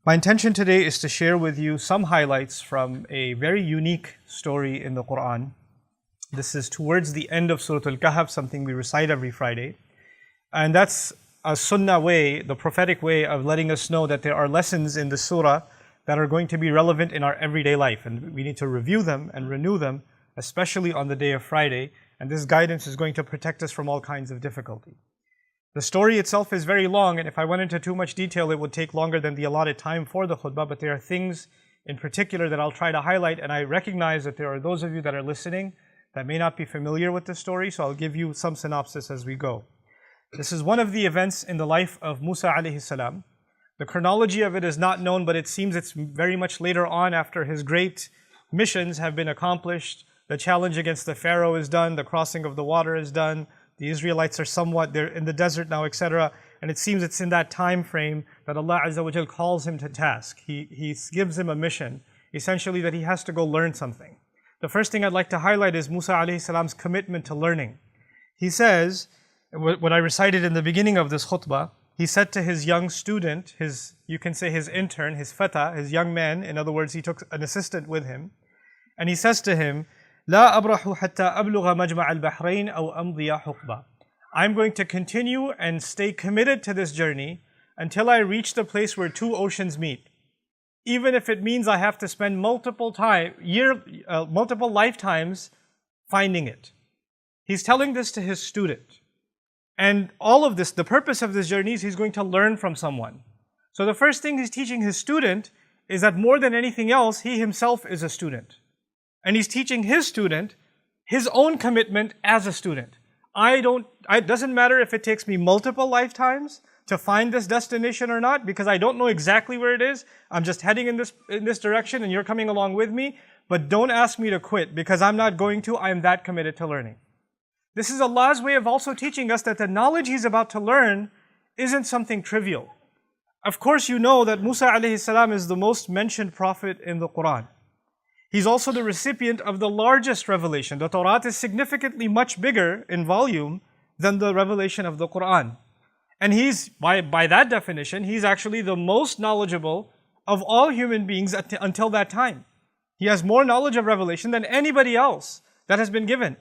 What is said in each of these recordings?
My intention today is to share with you some highlights from a very unique story in the Quran. This is towards the end of Surah Al-Kahf, something we recite every Friday. And that's a sunnah way, the prophetic way of letting us know that there are lessons in the surah that are going to be relevant in our everyday life. And we need to review them and renew them, especially on the day of Friday. And this guidance is going to protect us from all kinds of difficulty. The story itself is very long, and if I went into too much detail, it would take longer than the allotted time for the khutbah, but there are things in particular that I'll try to highlight, and I recognize that there are those of you that are listening that may not be familiar with the story, so I'll give you some synopsis as we go. This is one of the events in the life of Musa alayhi salam. The chronology of it is not known, but it seems it's very much later on after his great missions have been accomplished. The challenge against the Pharaoh is done, the crossing of the water is done, the Israelites are they're in the desert now, etc. And it seems it's in that time frame that Allah Azza wa Jal calls him to task. He gives him a mission, essentially that he has to go learn something. The first thing I'd like to highlight is Musa alayhi salam's commitment to learning. He says, what I recited in the beginning of this khutbah, he said to his young student, you can say his intern, his fata, his young man, in other words, he took an assistant with him, and he says to him, لا أبرح حتى أبلغ مجمع البحرين أو أمضي حقبة. I'm going to continue and stay committed to this journey until I reach the place where two oceans meet. Even if it means I have to spend multiple lifetimes finding it. He's telling this to his student. And all of this, the purpose of this journey is he's going to learn from someone. So the first thing he's teaching his student is that more than anything else, he himself is a student. And he's teaching his student his own commitment as a student. It doesn't matter if it takes me multiple lifetimes to find this destination or not, because I don't know exactly where it is. I'm just heading in this direction and you're coming along with me. But don't ask me to quit, because I'm not going to. I'm that committed to learning. This is Allah's way of also teaching us that the knowledge He's about to learn isn't something trivial. Of course, you know that Musa alayhi salam is the most mentioned prophet in the Quran. He's also the recipient of the largest revelation. The Torah is significantly much bigger in volume than the revelation of the Quran. And he's, by that definition, he's actually the most knowledgeable of all human beings until that time. He has more knowledge of revelation than anybody else that has been given.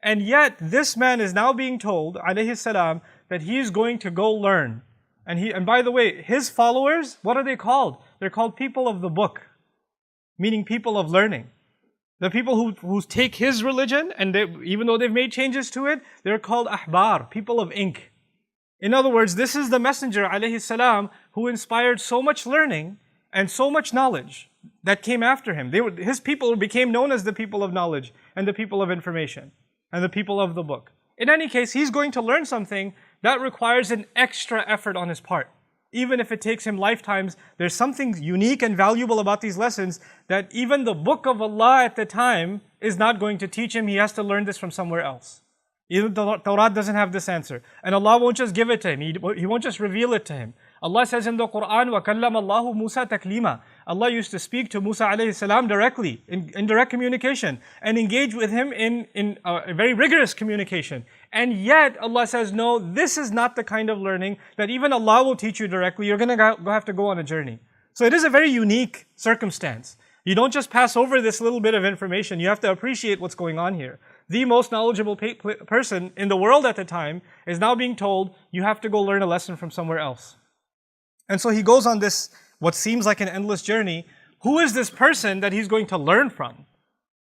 And yet, this man is now being told, alayhi salam, that he is going to go learn. And by the way, his followers, what are they called? They're called people of the book. Meaning people of learning. The people who take his religion, and even though they've made changes to it, they're called ahbar, people of ink. In other words, this is the messenger, alayhi salam, who inspired so much learning and so much knowledge that came after him. His people became known as the people of knowledge and the people of information and the people of the book. In any case, he's going to learn something that requires an extra effort on his part. Even if it takes him lifetimes, there's something unique and valuable about these lessons that even the book of Allah at the time is not going to teach him. He has to learn this from somewhere else. Even the Torah doesn't have this answer. And Allah won't just give it to him. He won't just reveal it to him. Allah says in the Quran, وَكَلَّمَ اللَّهُ مُوسَى تَكْلِيمًا. Allah used to speak to Musa alayhi salam directly, in direct communication, and engage with him in a very rigorous communication. And yet, Allah says, no, this is not the kind of learning that even Allah will teach you directly. You're going to have to go on a journey. So it is a very unique circumstance. You don't just pass over this little bit of information. You have to appreciate what's going on here. The most knowledgeable person in the world at the time is now being told, you have to go learn a lesson from somewhere else. And so he goes on this, what seems like an endless journey. Who is this person that he's going to learn from?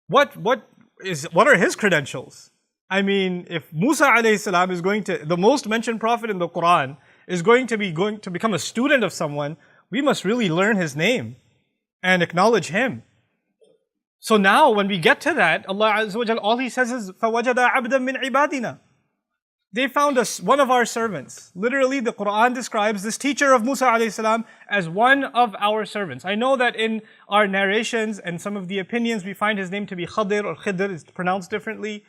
What are his credentials? I mean, if Musa alayhi salam is the most mentioned prophet in the Quran, is going to become a student of someone, we must really learn his name and acknowledge him. So now when we get to that, Allah Azza wa Jal, all He says is, فَوَجَدَ عَبْدًا مِنْ عِبَادِنَا. They found one of our servants. Literally, the Quran describes this teacher of Musa alayhi salam as one of our servants. I know that in our narrations and some of the opinions, we find his name to be Khadir or Khidr, it's pronounced differently.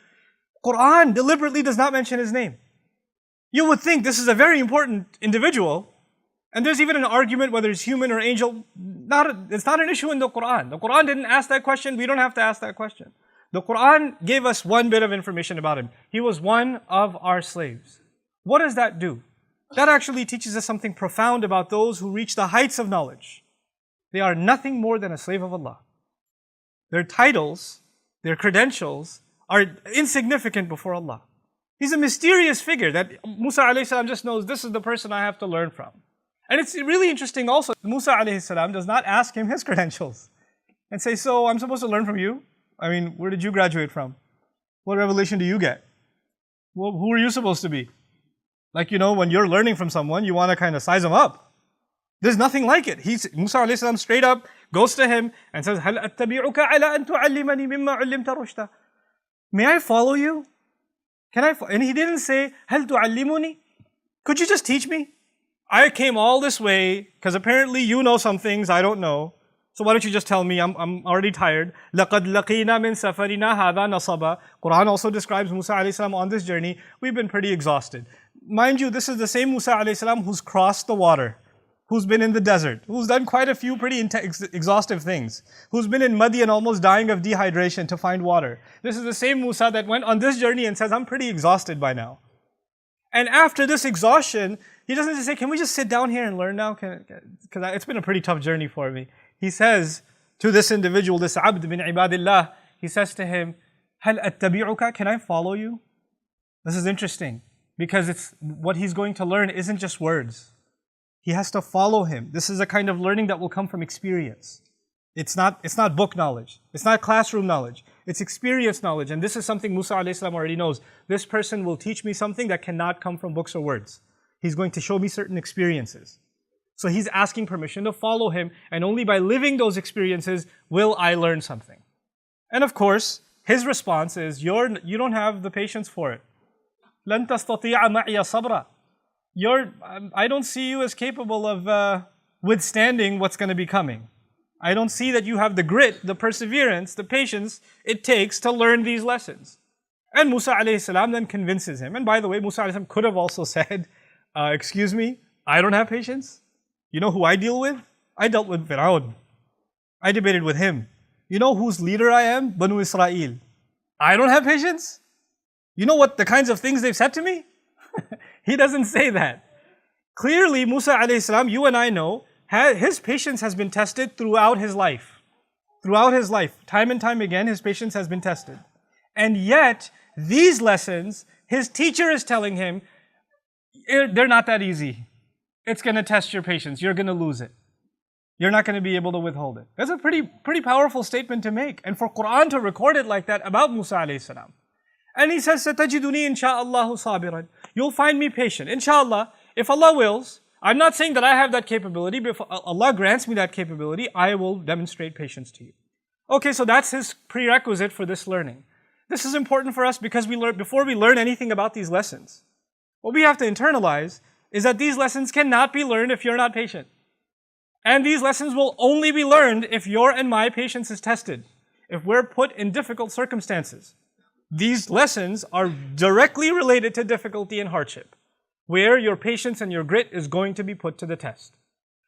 Quran deliberately does not mention his name. You would think this is a very important individual, and there's even an argument whether it's human or angel. It's not an issue in the Quran. The Quran didn't ask that question. We don't have to ask that question. The Quran gave us one bit of information about him. He was one of our slaves. What does that do? That actually teaches us something profound about those who reach the heights of knowledge. They are nothing more than a slave of Allah. Their titles, their credentials are insignificant before Allah. He's a mysterious figure that Musa alayhi salam just knows this is the person I have to learn from. And it's really interesting also, Musa alayhi salam does not ask him his credentials and say, so I'm supposed to learn from you? I mean, where did you graduate from? What revelation do you get? Well, who are you supposed to be? Like, when you're learning from someone, you want to kind of size them up. There's nothing like it. Musa alayhi salam straight up goes to him and says, هَلْ أَتَّبِعُكَ عَلَىٰ أَن تُعَلِّمَنِي مِمَّا عُلِّمْتَ رُشْدًا. May I follow you? And he didn't say, هَلْ تُعَلِّمُنِي? Could you just teach me? I came all this way because apparently you know some things I don't know. So why don't you just tell me? I'm already tired. لَقَدْ لَقِينَا مِن سَفَرِنَا هَذَا نَصَبًا. Quran also describes Musa alayhi salam on this journey. We've been pretty exhausted. Mind you, this is the same Musa alayhi salam who's crossed the water, who's been in the desert, who's done quite a few pretty exhaustive things, who's been in Madi and almost dying of dehydration to find water. This is the same Musa that went on this journey and says, I'm pretty exhausted by now. And after this exhaustion, he doesn't just say, can we just sit down here and learn now? Because it's been a pretty tough journey for me. He says to this individual, this abd bin ibadillah, he says to him, هَلْ أَتَّبِعُكَ? Can I follow you? This is interesting because what he's going to learn isn't just words. He has to follow him. This is a kind of learning that will come from experience. It's not book knowledge. It's not classroom knowledge. It's experience knowledge. And this is something Musa alayhi salam already knows. This person will teach me something that cannot come from books or words. He's going to show me certain experiences. So he's asking permission to follow him, and only by living those experiences will I learn something. And of course, his response is, you don't have the patience for it. لَن تَسْتَطِيعَ مَعِيَ صَبْرًا. I don't see you as capable of withstanding what's going to be coming. I don't see that you have the grit, the perseverance, the patience it takes to learn these lessons. And Musa alayhi salam then convinces him. And by the way, Musa alayhi salam could have also said, excuse me, I don't have patience. You know who I deal with? I dealt with Fir'aun. I debated with him. You know whose leader I am? Banu Israel. I don't have patience? You know what the kinds of things they've said to me? He doesn't say that. Clearly, Musa alayhi salam, you and I know, his patience has been tested throughout his life. Throughout his life, time and time again, his patience has been tested. And yet, these lessons, his teacher is telling him, they're not that easy. It's going to test your patience. You're going to lose it. You're not going to be able to withhold it. That's a pretty powerful statement to make. And for Quran to record it like that about Musa alayhi salam. And he says, سَتَجِدُنِي إِنْ شَاءَ اللَّهُ صَابِرًا. You'll find me patient. Inshallah, if Allah wills, I'm not saying that I have that capability, but if Allah grants me that capability, I will demonstrate patience to you. Okay, so that's his prerequisite for this learning. This is important for us because before we learn anything about these lessons, what we have to internalize is that these lessons cannot be learned if you're not patient. And these lessons will only be learned if your and my patience is tested, if we're put in difficult circumstances. These lessons are directly related to difficulty and hardship, where your patience and your grit is going to be put to the test.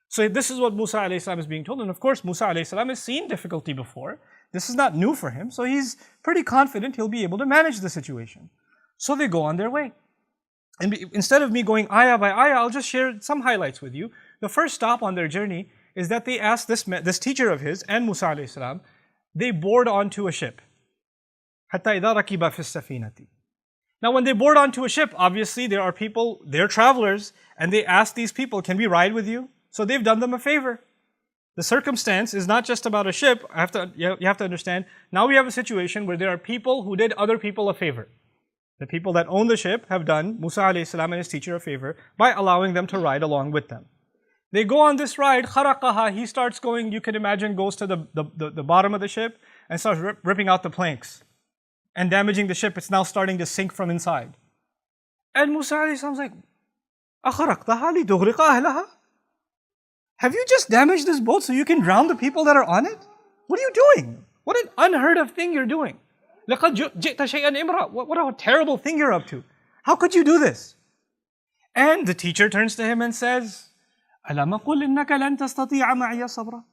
So this is what Musa alayhi salam is being told. And of course, Musa alayhi salam has seen difficulty before. This is not new for him. So he's pretty confident he'll be able to manage the situation. So they go on their way. And instead of me going ayah by ayah, I'll just share some highlights with you. The first stop on their journey is that they asked this teacher of his and Musa alayhi salam, they board onto a ship. حَتَّى إِذَا رَكِبَ فِي السَّفِينَةِ. Now when they board onto a ship, obviously there are people, they're travelers, and they ask these people, can we ride with you? So they've done them a favor. The circumstance is not just about a ship. You have to understand, now we have a situation where there are people who did other people a favor. The people that own the ship have done Musa alayhi salam and his teacher a favor by allowing them to ride along with them. They go on this ride, خَرَقَهَا, he starts going, you can imagine, goes to the bottom of the ship and starts ripping out the planks and damaging the ship. It's now starting to sink from inside. And Musa alayhi salam's like, أَخَرَقْتَهَا لِتُغْرِقَ أَهْلَهَا? Have you just damaged this boat so you can drown the people that are on it? What are you doing? What an unheard of thing you're doing. لَقَدْ جِئْتَ شَيْئًا إِمْرًا. What a terrible thing you're up to. How could you do this? And the teacher turns to him and says, أَلَمْ أَقُلْ إِنَّكَ لَن تَسْتَطِيعَ مَعِيَ صَبْرًا.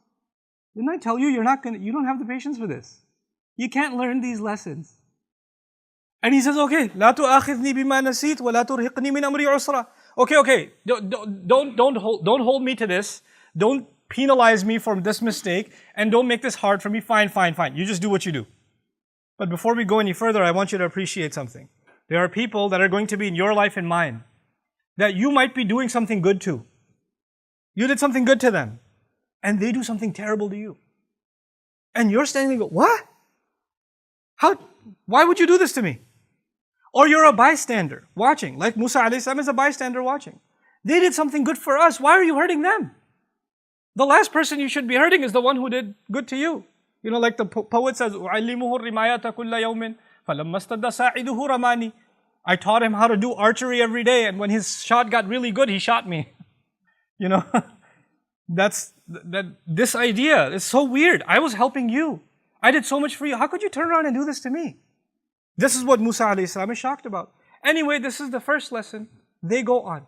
Didn't I tell you you don't have the patience for this? You can't learn these lessons. And he says, okay, لا تؤاخذني بما نسيت ولا ترهقني من أمري عسرا. Okay, don't hold me to this. Don't penalize me for this mistake and don't make this hard for me. Fine, fine, fine. You just do what you do. But before we go any further, I want you to appreciate something. There are people that are going to be in your life and mine that you might be doing something good to. You did something good to them, and they do something terrible to you. And you're standing there, what? How? Why would you do this to me? Or you're a bystander watching, like Musa alayhi salam is a bystander watching. They did something good for us. Why are you hurting them? The last person you should be hurting is the one who did good to you. You know, like the poet says, أُعَلِّمُهُ الرِّمَايَةَ كُلَّ يَوْمٍ فَلَمَّا اسْتَدَّ سَاعِدُهُ رَمَانِي. I taught him how to do archery every day, and when his shot got really good, he shot me. You know, this idea is so weird. I was helping you. I did so much for you. How could you turn around and do this to me? This is what Musa alayhi salam is shocked about. Anyway, this is the first lesson. They go on.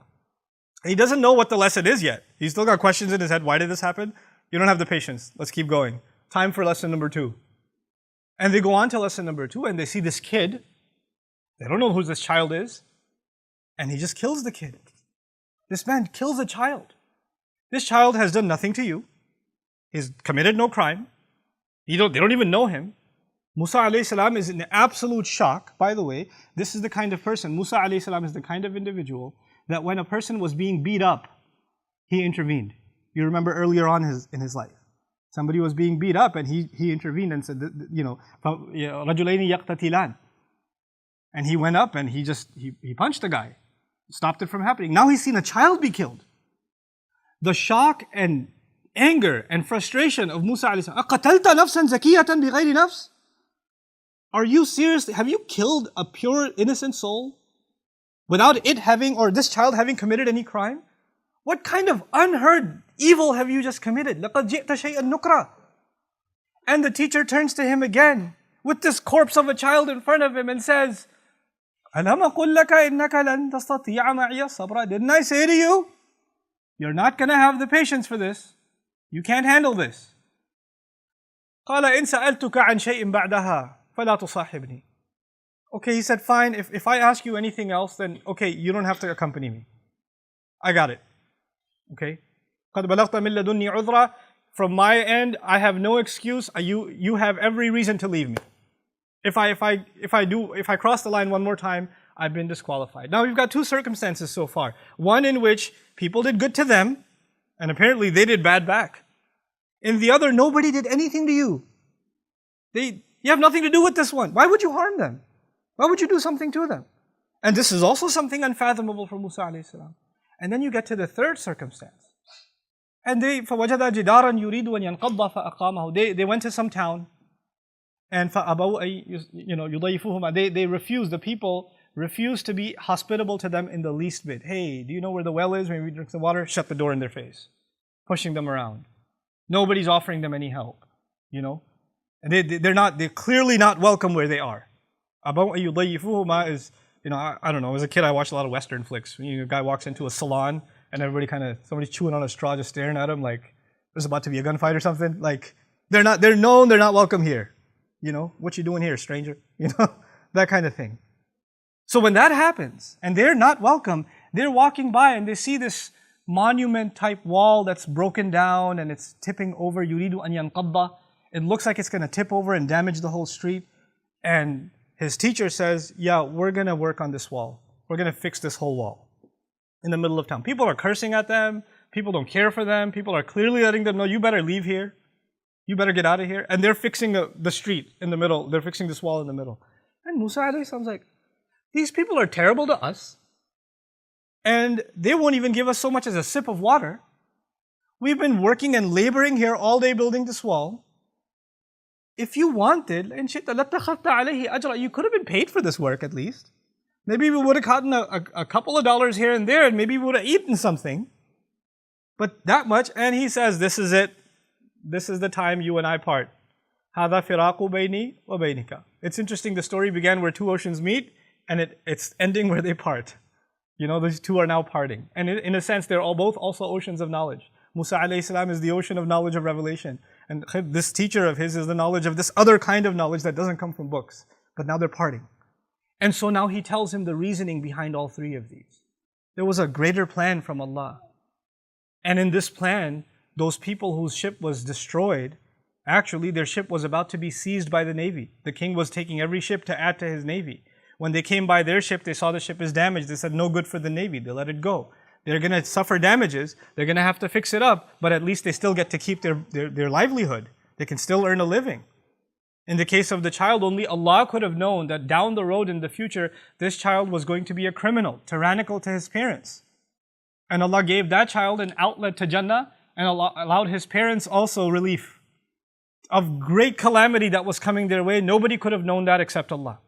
He doesn't know what the lesson is yet. He's still got questions in his head. Why did this happen? You don't have the patience. Let's keep going. Time for lesson number 2. And they go on to lesson number 2, and they see this kid. They don't know who this child is. And he just kills the kid. This man kills a child. This child has done nothing to you. He's committed no crime. They don't even know him. Musa alayhi salam is in absolute shock. By the way, this is the kind of person, Musa alayhi salam is the kind of individual that when a person was being beat up, he intervened. You remember earlier on in his life. Somebody was being beat up and he intervened and said, you know, رَجُلَيْنِ يَقْتَتِلَانِ. And he went up and he punched the guy. Stopped it from happening. Now he's seen a child be killed. The shock and anger and frustration of Musa alayhi salam. أَقَتَلْتَ نَفْسًا زَكِيَّةً بِغَيْرِ نَفْسٍ. Are you serious? Have you killed a pure innocent soul without it having, or this child having committed any crime? What kind of unheard evil have you just committed? لَقَدْ جِئْتَ شَيْئًا نُكْرًا. And the teacher turns to him again with this corpse of a child in front of him and says, أَلَمْ أَقُلْ لَكَ إِنَّكَ لَن تَسْتَطِيعَ مَعِيَ الصَّبْرَ. Didn't I say to you, you're not going to have the patience for this. You can't handle this. قَالَ إِن سَأَلْتُكَ عَنْ شَيْءٍ بَعْدَهَا فَلَا تُصَاحِبْنِي. Okay, he said, fine, if I ask you anything else, then okay, you don't have to accompany me. I got it. Okay? قَدْ بَلَغْتَ مِن لَدُنِّي عُذْرًا. From my end, I have no excuse. You have every reason to leave me. If I cross the line one more time, I've been disqualified. Now we've got 2 circumstances so far. One in which people did good to them, and apparently they did bad back. In the other, nobody did anything to you. You have nothing to do with this one. Why would you harm them? Why would you do something to them? And this is also something unfathomable for Musa alayhi salam. And then you get to the third circumstance. And فَوَجَدَ جِدَارًا يُرِيدُ أَن يَنْقَضَّ فَأَقَامَهُ. They went to some town, and فَأَبَوْا يُضَيِّفُوهُمَا. They refused, the people refused to be hospitable to them in the least bit. Hey, do you know where the well is? When we drink the water, shut the door in their face. Pushing them around. Nobody's offering them any help. You know? And they're clearly not welcome where they are. أَبَوْا يُضَيِّفُوهُمَا is, you know, I don't know, as a kid I watched a lot of Western flicks. You know, a guy walks into a salon and everybody somebody's chewing on a straw just staring at him like there's about to be a gunfight or something. Like, they're not welcome here. You know, what you doing here, stranger? You know, that kind of thing. So when that happens, and they're not welcome, they're walking by and they see this monument-type wall that's broken down and it's tipping over. يُرِيدُ أَن يَنْقَضَّ. It looks like it's going to tip over and damage the whole street. And his teacher says, yeah, we're going to work on this wall. We're going to fix this whole wall in the middle of town. People are cursing at them. People don't care for them. People are clearly letting them know, you better leave here. You better get out of here. And they're fixing the street in the middle. They're fixing this wall in the middle. And Musa alayhi salam's like, these people are terrible to us. And they won't even give us so much as a sip of water. We've been working and laboring here all day building this wall. If you wanted, you could have been paid for this work at least. Maybe we would have gotten a couple of dollars here and there, and maybe we would have eaten something. But that much, and he says, this is it. This is the time you and I part. هَذَا فِرَاقُ بَيْنِي وَبَيْنِكَ. It's interesting, the story began where 2 oceans meet, and it's ending where they part. You know, these 2 are now parting. And in a sense, they're both also oceans of knowledge. Musa alayhi salam is the ocean of knowledge of revelation. And this teacher of his is the knowledge of this other kind of knowledge that doesn't come from books. But now they're parting. And so now he tells him the reasoning behind all 3 of these. There was a greater plan from Allah. And in this plan, those people whose ship was destroyed, actually their ship was about to be seized by the navy. The king was taking every ship to add to his navy. When they came by their ship, they saw the ship is damaged. They said, no good for the navy. They let it go. They're going to suffer damages. They're going to have to fix it up, but at least they still get to keep their livelihood. They can still earn a living. In the case of the child, only Allah could have known that down the road in the future, this child was going to be a criminal, tyrannical to his parents. And Allah gave that child an outlet to Jannah, and Allah allowed his parents also relief of great calamity that was coming their way. Nobody could have known that except Allah.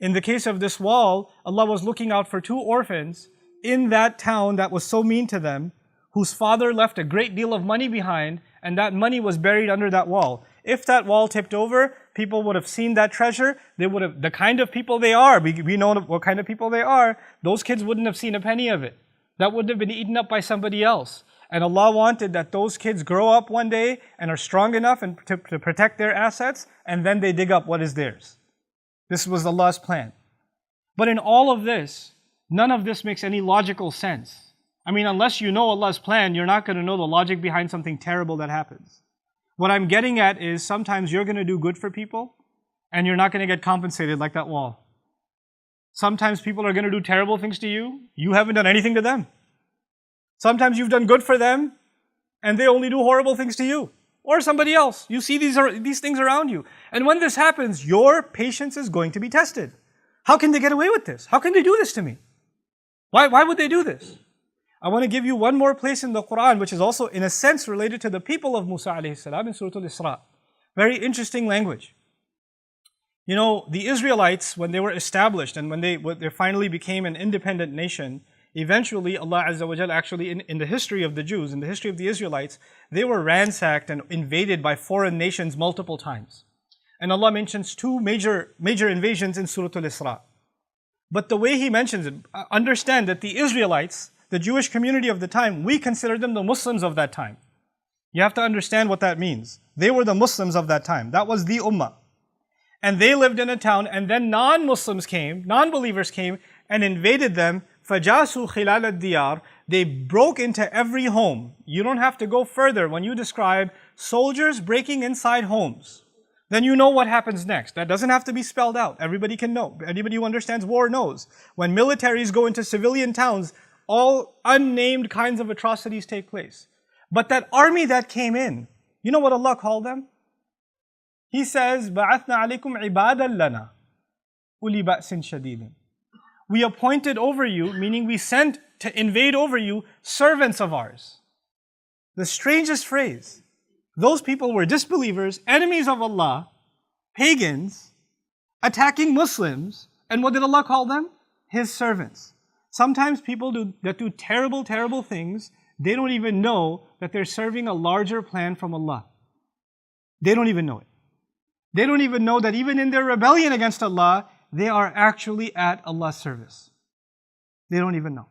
In the case of this wall, Allah was looking out for two orphans in that town that was so mean to them, whose father left a great deal of money behind, and that money was buried under that wall. If that wall tipped over, people would have seen that treasure. They would have, the kind of people they are, we know what kind of people they are, those kids wouldn't have seen a penny of it. That would have been eaten up by somebody else. And Allah wanted that those kids grow up one day and are strong enough and to protect their assets, and then they dig up what is theirs. This was Allah's plan. But in all of this, none of this makes any logical sense. I mean, unless you know Allah's plan, you're not going to know the logic behind something terrible that happens. What I'm getting at is sometimes you're going to do good for people and you're not going to get compensated like that wall. Sometimes people are going to do terrible things to you. You haven't done anything to them. Sometimes you've done good for them and they only do horrible things to you or somebody else. You see these things around you. And when this happens, your patience is going to be tested. How can they get away with this? How can they do this to me? Why would they do this? I want to give you one more place in the Quran, which is also in a sense related to the people of Musa alayhi salam in Surah Al-Isra. Very interesting language. You know, the Israelites, when they were established and when they finally became an independent nation, eventually Allah Azza wa Jal actually in the history of the Jews, in the history of the Israelites, they were ransacked and invaded by foreign nations multiple times. And Allah mentions two major invasions in Surah Al-Isra. But the way He mentions it, understand that the Israelites, the Jewish community of the time, we consider them the Muslims of that time. You have to understand what that means. They were the Muslims of that time. That was the Ummah. And they lived in a town, and then non-Muslims came, non-believers came and invaded them. فَجَاسُوا خِلَالَ الدِّيَارِ. They broke into every home. You don't have to go further when you describe soldiers breaking inside homes. Then you know what happens next. That doesn't have to be spelled out. Everybody can know. Anybody who understands war knows. When militaries go into civilian towns, all unnamed kinds of atrocities take place. But that army that came in, you know what Allah called them? He says, بَعَثْنَا عَلَيْكُمْ عِبَادًا لَنَا أُولِي بَأْسٍ شَدِيدٍ. We appointed over you, meaning we sent to invade over you, servants of ours. The strangest phrase. Those people were disbelievers, enemies of Allah, pagans, attacking Muslims, and what did Allah call them? His servants. Sometimes people that do terrible, terrible things, they don't even know that they're serving a larger plan from Allah. They don't even know it. They don't even know that even in their rebellion against Allah, they are actually at Allah's service. They don't even know.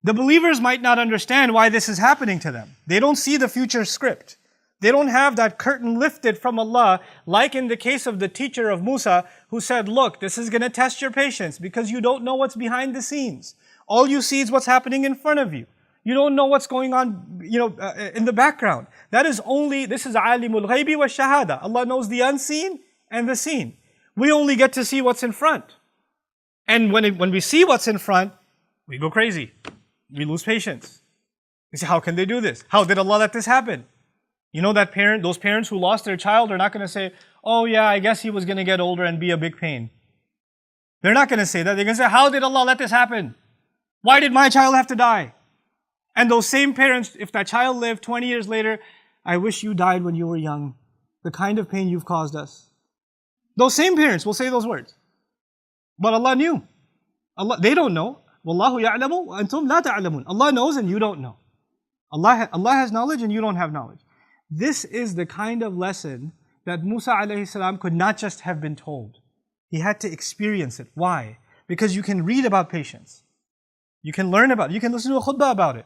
The believers might not understand why this is happening to them. They don't see the future script. They don't have that curtain lifted from Allah, like in the case of the teacher of Musa, who said, look, this is going to test your patience because you don't know what's behind the scenes. All you see is what's happening in front of you. You don't know what's going on, in the background. This is alimul ghaybi wa shahada. Allah knows the unseen and the seen. We only get to see what's in front. And when we see what's in front, we go crazy. We lose patience. We say, how can they do this? How did Allah let this happen? You know those parents who lost their child are not going to say, oh yeah, I guess he was going to get older and be a big pain. They're not going to say that. They're going to say, how did Allah let this happen? Why did my child have to die? And those same parents, if that child lived 20 years later, I wish you died when you were young. The kind of pain you've caused us. Those same parents will say those words. But Allah knew. They don't know. Wallahu ya'lamu wa antum la ta'lamun. Allah knows and you don't know. Allah has knowledge and you don't have knowledge. This is the kind of lesson that Musa alayhi salam could not just have been told. He had to experience it. Why? Because you can read about patience. You can learn about it. You can listen to a khutbah about it.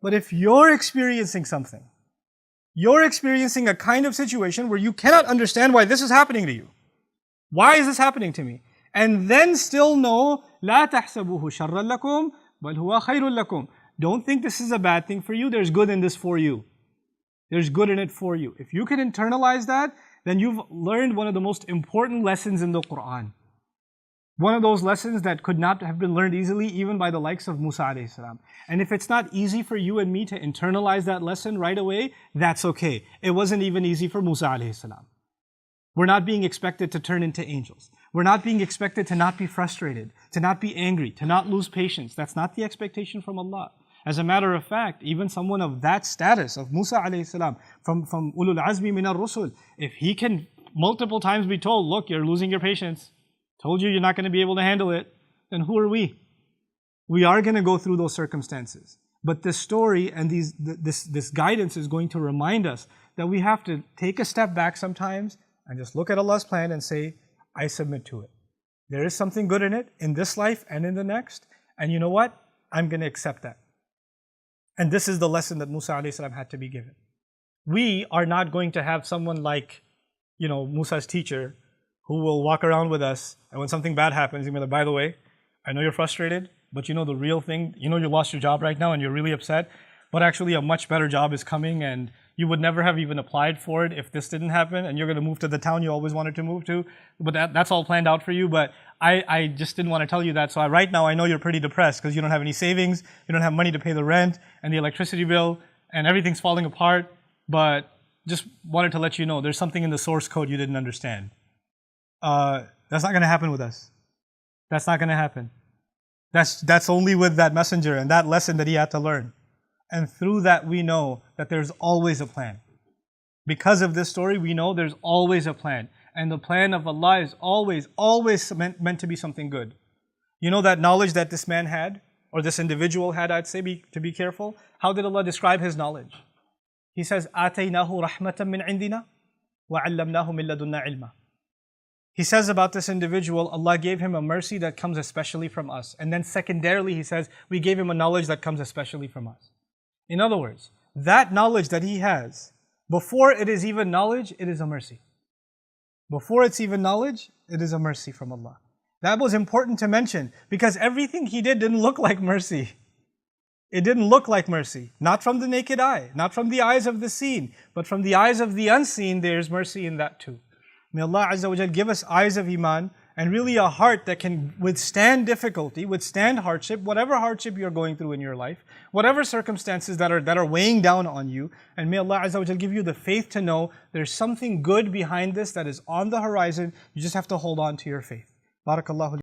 But if you're experiencing something, you're experiencing a kind of situation where you cannot understand why this is happening to you. Why is this happening to me? And then still know, لا تحسبوه شرا لكم بل هو خير لكم. Don't think this is a bad thing for you. There's good in this for you. There's good in it for you. If you can internalize that, then you've learned one of the most important lessons in the Quran. One of those lessons that could not have been learned easily even by the likes of Musa alayhi salam. And if it's not easy for you and me to internalize that lesson right away, that's okay. It wasn't even easy for Musa alayhi salam. We're not being expected to turn into angels. We're not being expected to not be frustrated, to not be angry, to not lose patience. That's not the expectation from Allah. As a matter of fact, even someone of that status, of Musa alayhi salam, from ulul azmi min ar-rusul, if he can multiple times be told, look, you're losing your patience, told you you're not going to be able to handle it, then who are we? We are going to go through those circumstances. But this story and this guidance is going to remind us that we have to take a step back sometimes and just look at Allah's plan and say, I submit to it. There is something good in it, in this life and in the next. And you know what? I'm going to accept that. And this is the lesson that Musa alayhi salam had to be given. We are not going to have someone like, Musa's teacher who will walk around with us, and when something bad happens, he'll be like, by the way, I know you're frustrated, but you know the real thing, you lost your job right now and you're really upset, but actually a much better job is coming and you would never have even applied for it if this didn't happen, and you're going to move to the town you always wanted to move to, but that's all planned out for you, but I just didn't want to tell you that, so right now I know you're pretty depressed because you don't have any savings, you don't have money to pay the rent and the electricity bill, and everything's falling apart, but just wanted to let you know there's something in the source code you didn't understand. That's not going to happen with us. That's not going to happen. That's only with that messenger and that lesson that he had to learn. And through that we know that there's always a plan. Because of this story, we know there's always a plan. And the plan of Allah is always meant to be something good. You know that knowledge that this man had, or this individual had, I'd say, to be careful. How did Allah describe his knowledge? He says, آتَيْنَاهُ رَحْمَةً مِّنْ عِنْدِنَا وَعَلَّمْنَاهُ مِن لَدُنَّا عِلْمًا. He says about this individual, Allah gave him a mercy that comes especially from us. And then secondarily, he says, we gave him a knowledge that comes especially from us. In other words, that knowledge that he has, before it is even knowledge, it is a mercy. Before it's even knowledge, it is a mercy from Allah. That was important to mention because everything he did didn't look like mercy. It didn't look like mercy. Not from the naked eye, not from the eyes of the seen, but from the eyes of the unseen, there's mercy in that too. May Allah Azza wa Jal give us eyes of Iman and really a heart that can withstand difficulty, withstand hardship, whatever hardship you're going through in your life, whatever circumstances that are weighing down on you. And may Allah Azza wa Jal give you the faith to know there's something good behind this that is on the horizon. You just have to hold on to your faith. Barakallahu.